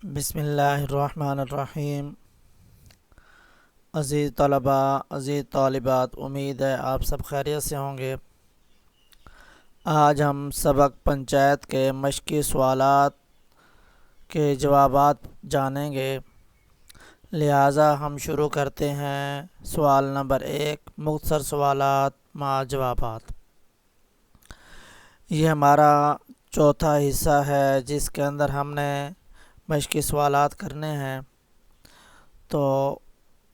بسم اللہ الرحمن الرحیم۔ عزیز طلباء، عزیز طالبات، امید ہے آپ سب خیریت سے ہوں گے۔ آج ہم سبق پنچایت کے مشقی سوالات کے جوابات جانیں گے، لہٰذا ہم شروع کرتے ہیں۔ سوال نمبر 1، مختصر سوالات مع جوابات۔ یہ ہمارا چوتھا حصہ ہے جس کے اندر ہم نے مشقی سوالات کرنے ہیں۔ تو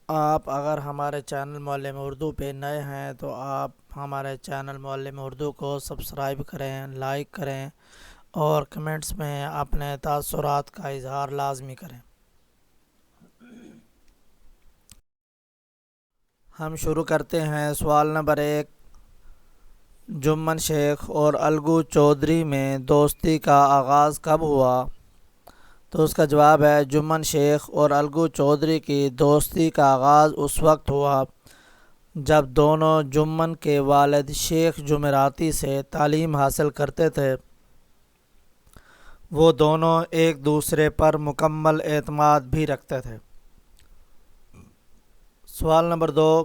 آپ اگر ہمارے چینل معلم اردو پہ نئے ہیں تو آپ ہمارے چینل معلم اردو کو سبسکرائب کریں، لائک کریں اور کمنٹس میں اپنے تاثرات کا اظہار لازمی کریں۔ ہم شروع کرتے ہیں۔ سوال نمبر 1، جمن شیخ اور الگو چودھری میں دوستی کا آغاز کب ہوا؟ تو اس کا جواب ہے، جمن شیخ اور الگو چودھری کی دوستی کا آغاز اس وقت ہوا جب دونوں جمن کے والد شیخ جمعراتی سے تعلیم حاصل کرتے تھے۔ وہ دونوں ایک دوسرے پر مکمل اعتماد بھی رکھتے تھے۔ سوال نمبر 2،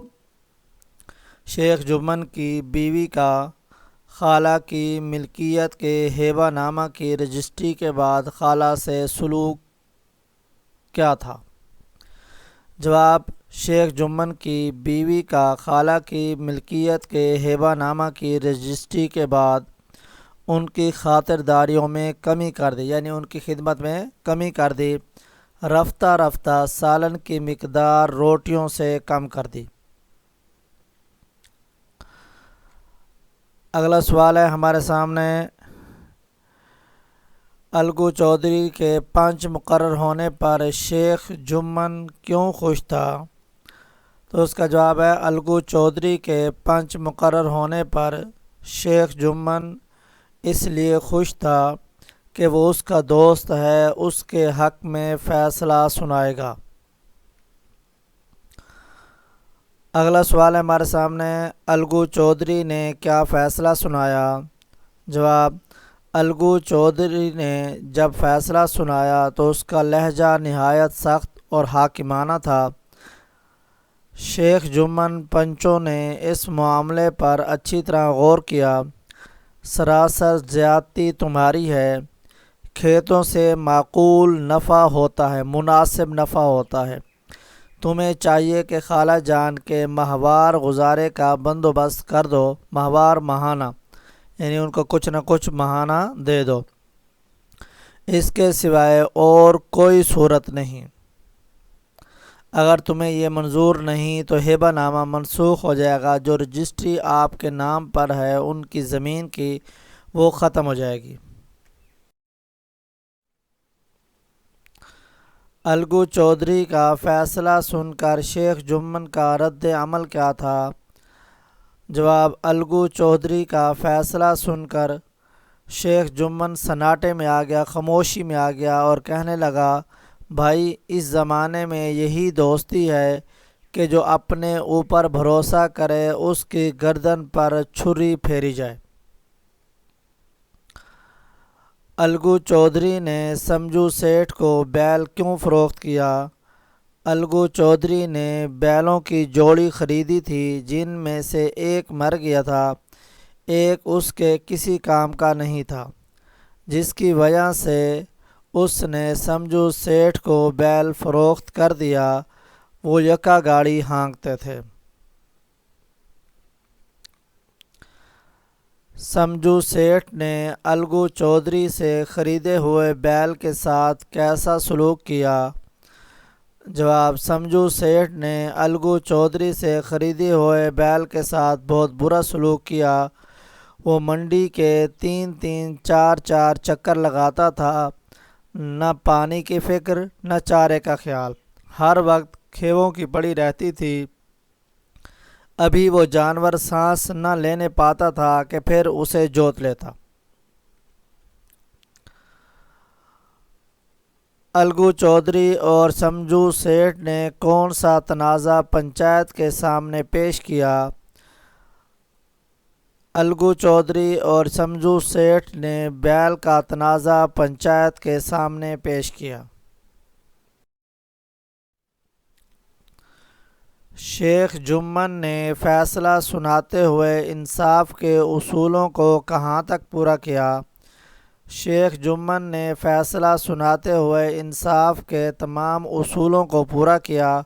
شیخ جمن کی بیوی کا خالہ کی ملکیت کے ہیبہ نامہ کی رجسٹری کے بعد خالہ سے سلوک کیا تھا؟ جواب، شیخ جمن کی بیوی کا خالہ کی ملکیت کے ہیبہ نامہ کی رجسٹری کے بعد ان کی خاطرداریوں میں کمی کر دی، یعنی ان کی خدمت میں کمی کر دی، رفتہ رفتہ سالن کی مقدار روٹیوں سے کم کر دی۔ اگلا سوال ہے ہمارے سامنے، الگو چودھری کے پنچ مقرر ہونے پر شیخ جمن کیوں خوش تھا؟ تو اس کا جواب ہے، الگو چودھری کے پنچ مقرر ہونے پر شیخ جمن اس لیے خوش تھا کہ وہ اس کا دوست ہے، اس کے حق میں فیصلہ سنائے گا۔ اگلا سوال ہے ہمارے سامنے، الگو چودھری نے کیا فیصلہ سنایا؟ جواب، الگو چودھری نے جب فیصلہ سنایا تو اس کا لہجہ نہایت سخت اور حاکمانہ تھا۔ شیخ جمن پنچوں نے اس معاملے پر اچھی طرح غور کیا۔ سراسر زیادتی تمہاری ہے، کھیتوں سے معقول نفع ہوتا ہے، مناسب نفع ہوتا ہے، تمہیں چاہیے کہ خالہ جان کے ماہوار گزارے کا بندوبست کر دو، ماہوار ماہانہ، یعنی ان کو کچھ نہ کچھ ماہانہ دے دو، اس کے سوائے اور کوئی صورت نہیں۔ اگر تمہیں یہ منظور نہیں تو ہیبہ نامہ منسوخ ہو جائے گا، جو رجسٹری آپ کے نام پر ہے ان کی زمین کی، وہ ختم ہو جائے گی۔ الگو چودھری کا فیصلہ سن کر شیخ جمن کا رد عمل کیا تھا؟ جواب، الگو چودھری کا فیصلہ سن کر شیخ جمن سناٹے میں آ گیا، خاموشی میں آ گیا اور کہنے لگا، بھائی، اس زمانے میں یہی دوستی ہے کہ جو اپنے اوپر بھروسہ کرے اس کی گردن پر چھری پھیری جائے۔ الگو چودھری نے سمجھو سیٹھ کو بیل کیوں فروخت کیا؟ الگو چودھری نے بیلوں کی جوڑی خریدی تھی جن میں سے ایک مر گیا تھا، ایک اس کے کسی کام کا نہیں تھا، جس کی وجہ سے اس نے سمجھو سیٹھ کو بیل فروخت کر دیا۔ وہ یکا گاڑی ہانکتے تھے۔ سمجھو سیٹھ نے الگو چودھری سے خریدے ہوئے بیل کے ساتھ کیسا سلوک کیا؟ جواب، سمجھو سیٹھ نے الگو چودھری سے خریدے ہوئے بیل کے ساتھ بہت برا سلوک کیا۔ وہ منڈی کے 3 4 چکر لگاتا تھا، نہ پانی کی فکر نہ چارے کا خیال، ہر وقت کھیووں کی پڑی رہتی تھی۔ ابھی وہ جانور سانس نہ لینے پاتا تھا کہ پھر اسے جوت لیتا۔ الگو چودھری اور سمجھو سیٹھ نے کون سا تنازع پنچایت کے سامنے پیش کیا؟ الگو چودھری اور سمجھو سیٹھ نے بیل کا تنازع پنچایت کے سامنے پیش کیا۔ شیخ جمن نے فیصلہ سناتے ہوئے انصاف کے اصولوں کو کہاں تک پورا کیا؟ شیخ جمن نے فیصلہ سناتے ہوئے انصاف کے تمام اصولوں کو پورا کیا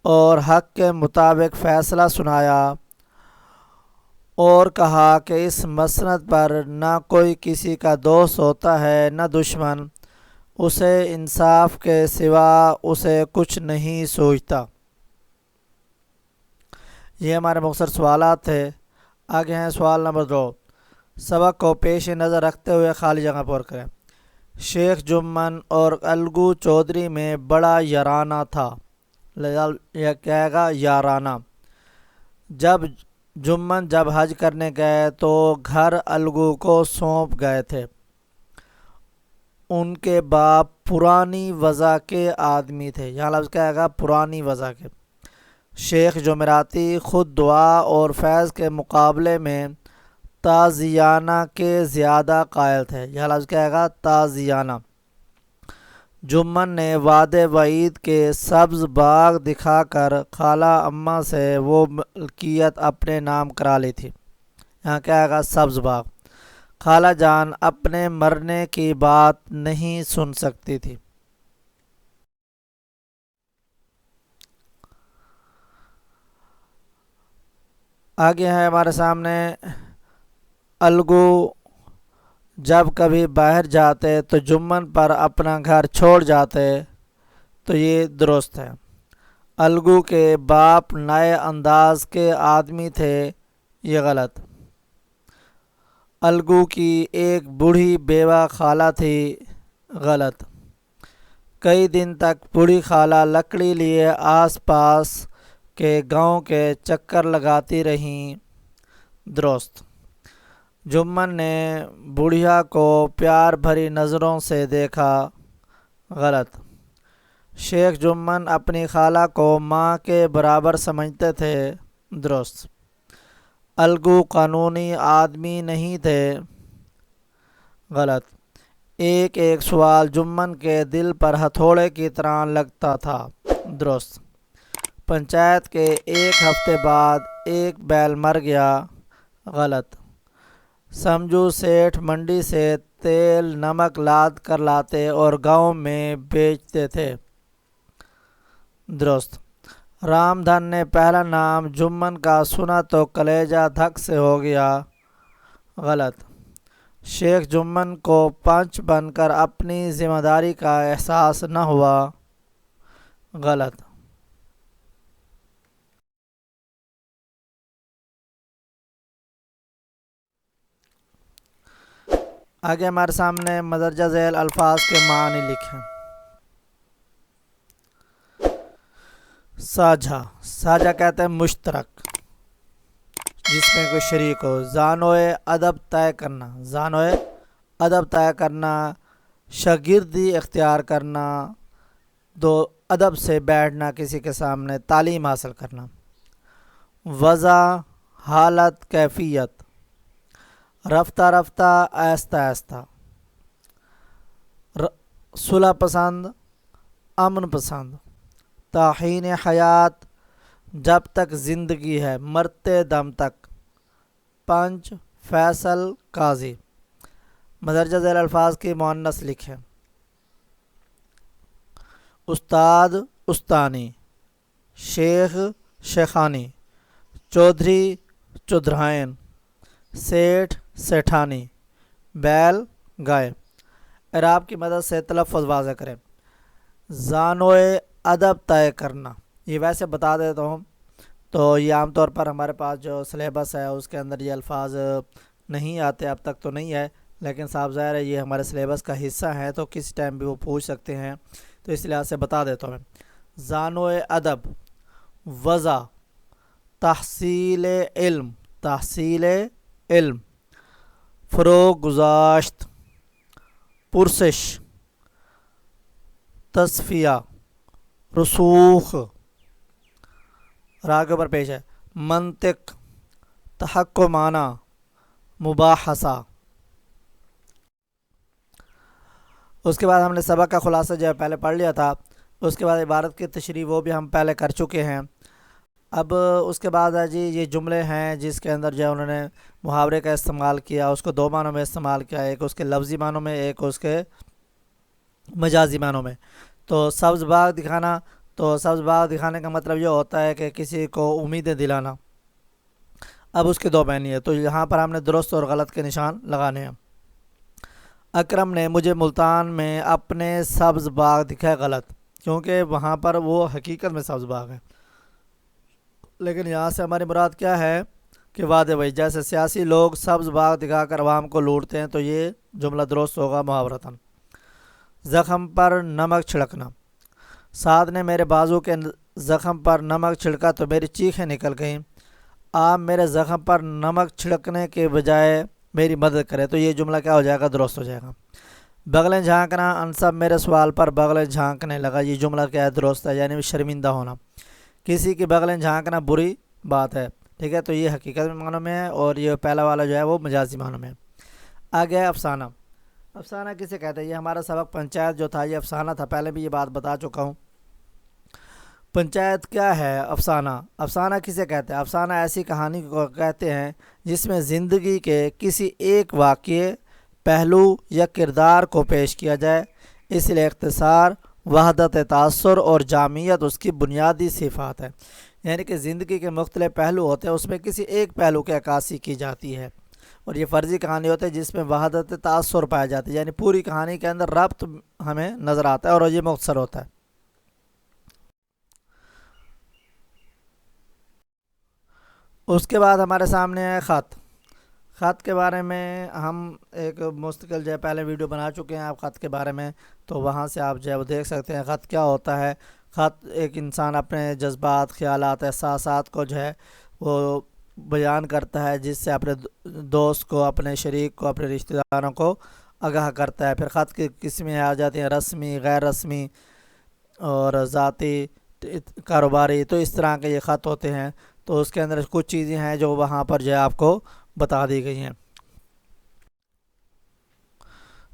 اور حق کے مطابق فیصلہ سنایا، اور کہا کہ اس مسند پر نہ کوئی کسی کا دوست ہوتا ہے نہ دشمن، اسے انصاف کے سوا اسے کچھ نہیں سوچتا۔ یہ ہمارے مختصر سوالات تھے۔ آگے ہیں سوال نمبر 2۔ سبق کو پیش نظر رکھتے ہوئے خالی جگہ پر کریں۔ شیخ جمن اور الگو چودھری میں بڑا یارانہ تھا۔ یہ کہے گا یارانہ۔ جب حج کرنے گئے تو گھر الگو کو سونپ گئے تھے۔ ان کے باپ پرانی وضع کے آدمی تھے۔ یہاں لفظ کہے گا پرانی وضع کے۔ شیخ جمعراتی خود دعا اور فیض کے مقابلے میں تازیانہ کے زیادہ قائل تھے۔ یہ لفظ کہے گا تازیانہ۔ جمن نے وعد وعید کے سبز باغ دکھا کر خالہ اماں سے وہ ملکیت اپنے نام کرا لی تھی۔ یہاں کہے گا سبز باغ۔ خالہ جان اپنے مرنے کی بات نہیں سن سکتی تھی۔ آگے ہے ہمارے سامنے الگو جب کبھی باہر جاتے تو جمن پر اپنا گھر چھوڑ جاتے، تو یہ درست ہے۔ الگو کے باپ نئے انداز کے آدمی تھے، یہ غلط۔ الگو کی ایک بوڑھی بیوہ خالہ تھی، غلط۔ کئی دن تک بوڑھی خالہ لکڑی لیے آس پاس کے گاؤں کے چکر لگاتی رہیں، درست۔ جمن نے بڑھیا کو پیار بھری نظروں سے دیکھا، غلط۔ شیخ جمن اپنی خالہ کو ماں کے برابر سمجھتے تھے، درست۔ الگو قانونی آدمی نہیں تھے، غلط۔ ایک ایک سوال جمن کے دل پر ہتھوڑے کی طرح لگتا تھا، درست۔ پنچایت کے ایک ہفتے بعد ایک بیل مر گیا، غلط۔ سمجھو سیٹھ منڈی سے تیل نمک لاد کر لاتے اور گاؤں میں بیچتے تھے، درست۔ رام دھن نے پہلا نام جمن کا سنا تو کلیجہ دھک سے ہو گیا، غلط۔ شیخ جمن کو پنچ بن کر اپنی ذمہ داری کا احساس نہ ہوا، غلط۔ آگے ہمارے سامنے مدرجہ ذیل الفاظ کے معنی لکھیں۔ ساجھا، ساجھا کہتے ہیں مشترک، جس میں کوئی شریک ہو۔ زانوئے ادب طے کرنا، زانوئے ادب طے کرنا، شاگردی اختیار کرنا، دو ادب سے بیٹھنا، کسی کے سامنے تعلیم حاصل کرنا۔ وضع، حالت، کیفیت، رفتہ رفتہ، آہستہ آہستہ۔ صلح پسند، امن پسند۔ تاحین حیات، جب تک زندگی ہے، مرتے دم تک۔ پنچ، فیصل، قاضی۔ مدرجہ ذیل الفاظ کی مؤنث لکھیں۔ استاد، استانی۔ شیخ، شیخانی۔ چودھری، چودھرائن۔ سیٹھ، سیٹھانی۔ بیل، گائے۔ اعراب کی مدد سے تلفظ واضح کریں۔ زانوئے ادب طے کرنا، یہ ویسے بتا دیتا ہوں، تو یہ عام طور پر ہمارے پاس جو سلیبس ہے اس کے اندر یہ الفاظ نہیں آتے، اب تک تو نہیں ہے، لیکن صاحب ظاہر ہے یہ ہمارے سلیبس کا حصہ ہیں تو کس ٹائم بھی وہ پوچھ سکتے ہیں، تو اس لحاظ سے بتا دیتا ہوں۔ زانوئے ادب، وضع، تحصیل علم، تحصیل علم، فروغ گزاشت، پرسش، تصفیہ، رسوخ۔ راہ کے اوپر پیش ہے۔ منطق، تحکمانہ، مباحثہ۔ اس کے بعد ہم نے سبق کا خلاصہ جو ہے پہلے پڑھ لیا تھا، اس کے بعد عبارت کی تشریح وہ بھی ہم پہلے کر چکے ہیں۔ اب اس کے بعد ہے جی یہ جملے ہیں جس کے اندر جو ہے انہوں نے محاورے کا استعمال کیا، اس کو دو معنوں میں استعمال کیا، ایک اس کے لفظی معنوں میں، ایک اس کے مجازی معنوں میں۔ تو سبز باغ دکھانا، تو سبز باغ دکھانے کا مطلب یہ ہوتا ہے کہ کسی کو امیدیں دلانا۔ اب اس کے دو معنی ہے، تو یہاں پر ہم نے درست اور غلط کے نشان لگانے ہیں۔ اکرم نے مجھے ملتان میں اپنے سبز باغ دکھائے، غلط، کیونکہ وہاں پر وہ حقیقت میں سبز باغ ہے، لیکن یہاں سے ہماری مراد کیا ہے کہ وعدے وہی، جیسے سیاسی لوگ سبز باغ دکھا کر عوام کو لوٹتے ہیں، تو یہ جملہ درست ہوگا محاورتاً۔ زخم پر نمک چھڑکنا، سعد نے میرے بازو کے زخم پر نمک چھڑکا تو میری چیخیں نکل گئیں، آپ میرے زخم پر نمک چھڑکنے کے بجائے میری مدد کرے، تو یہ جملہ کیا ہو جائے گا، درست ہو جائے گا۔ بغلیں جھانکنا، انصب میرے سوال پر بغلیں جھانکنے لگا، یہ جملہ کیا ہے، درست ہے، یعنی شرمندہ ہونا۔ کسی کی بغلیں جھانکنا بری بات ہے، ٹھیک ہے، تو یہ حقیقت میں معنوں میں ہے، اور یہ پہلا والا جو ہے وہ مجازی معنوں میں ہے۔ آگے ہے افسانہ۔ افسانہ کسے کہتے ہیں؟ یہ ہمارا سبق پنچایت جو تھا یہ افسانہ تھا، پہلے بھی یہ بات بتا چکا ہوں۔ پنچایت کیا ہے؟ افسانہ۔ افسانہ کسے کہتے ہیں؟ افسانہ ایسی کہانی کو کہتے ہیں جس میں زندگی کے کسی ایک واقعے، پہلو یا کردار کو پیش کیا جائے، اس لیے اختصار، وحدت تاثر اور جامعیت اس کی بنیادی صفات ہے۔ یعنی کہ زندگی کے مختلف پہلو ہوتے ہیں، اس میں کسی ایک پہلو کی عکاسی کی جاتی ہے، اور یہ فرضی کہانی ہوتی ہے جس میں وحدت تاثر پایا جاتا ہے، یعنی پوری کہانی کے اندر ربط ہمیں نظر آتا ہے اور یہ مختصر ہوتا ہے۔ اس کے بعد ہمارے سامنے ہے خط۔ خط کے بارے میں ہم ایک مستقل جو ہے پہلے ویڈیو بنا چکے ہیں آپ خط کے بارے میں، تو وہاں سے آپ جو ہے وہ دیکھ سکتے ہیں خط کیا ہوتا ہے۔ خط ایک انسان اپنے جذبات، خیالات، احساسات کو جو ہے وہ بیان کرتا ہے، جس سے اپنے دوست کو، اپنے شریک کو، اپنے رشتہ داروں کو آگاہ کرتا ہے۔ پھر خط کی قسمیں آ جاتی ہیں، رسمی، غیر رسمی اور ذاتی، کاروباری، تو اس طرح کے یہ خط ہوتے ہیں۔ تو اس کے اندر کچھ چیزیں ہیں جو وہاں پر جو ہے آپ کو بتا دی گئی ہیں۔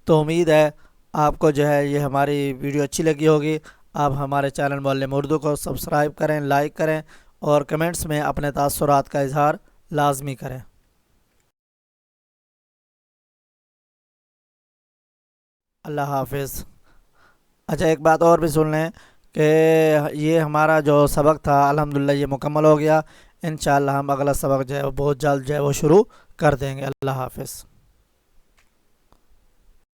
تو امید ہے آپ کو جو ہے یہ ہماری ویڈیو اچھی لگی ہوگی۔ آپ ہمارے چینل معلم اردو کو سبسکرائب کریں، لائک کریں، اور کمنٹس میں اپنے تاثرات کا اظہار لازمی کریں۔ اللہ حافظ۔ اچھا ایک بات اور بھی سن لیں کہ یہ ہمارا جو سبق تھا الحمدللہ یہ مکمل ہو گیا۔ انشاءاللہ ہم اگلا سبق جو ہے وہ بہت جلد جو ہے وہ شروع کر دیں گے۔ اللہ حافظ۔